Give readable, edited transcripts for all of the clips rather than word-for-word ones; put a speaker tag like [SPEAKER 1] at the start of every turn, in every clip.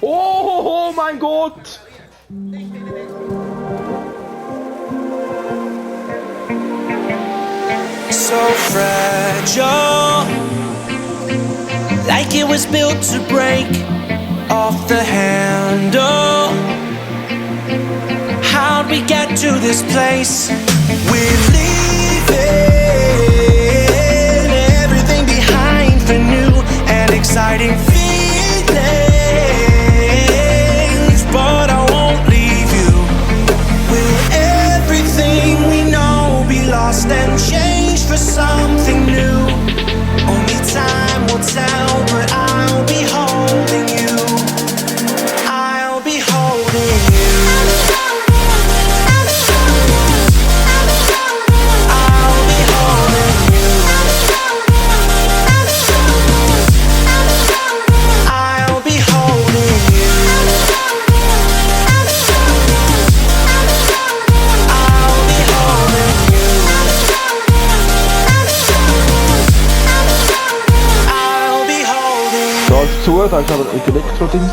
[SPEAKER 1] Oh mein Gott!
[SPEAKER 2] So fragile, like it was built to break off the handle. How'd we get to this place? We're leaving everything behind for new and exciting feelings, but I won't leave you. Will everything we know be lost and changed for something new? Only time will tell, but I'll be holding you. I'll be holding you. I'll be holding you. I'll be holding you. I'll be holding you. I'll be holding you.
[SPEAKER 1] Da ist zu, da ist aber ein Elektrodings.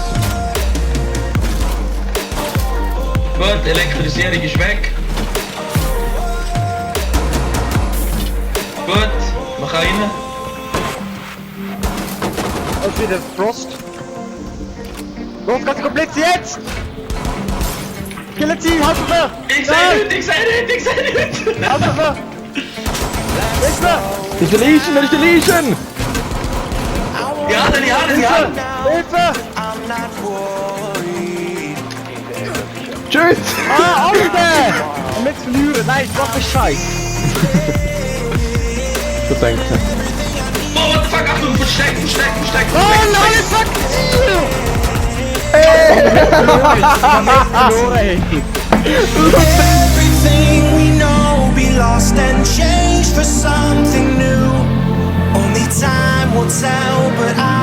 [SPEAKER 3] Gut, die Elektrisierung ist weg. Gut, man kann rein.
[SPEAKER 4] Und wieder Frost. Los, ganz komplett jetzt! Killen Sie, halt mir!
[SPEAKER 3] Ich sehe nichts, ich sehe nichts, ich sehe nichts!
[SPEAKER 4] Halt mir! Hilfe!
[SPEAKER 1] Ist der Legion, da ist der Legion!
[SPEAKER 3] Ja, die Hand, die Hand!
[SPEAKER 4] Hilfe!
[SPEAKER 2] I'm not worried.
[SPEAKER 1] Tschüss!
[SPEAKER 4] Ah, Alter! Und jetzt verlieren, nein, was für Scheiß!
[SPEAKER 1] So denkt er.
[SPEAKER 3] Oh, what the fuck, Achtung, versteckt, versteckt, versteckt!
[SPEAKER 4] Oh nein, fuck you!
[SPEAKER 2] Everything we know be lost and changed for something new. Only time will tell, but I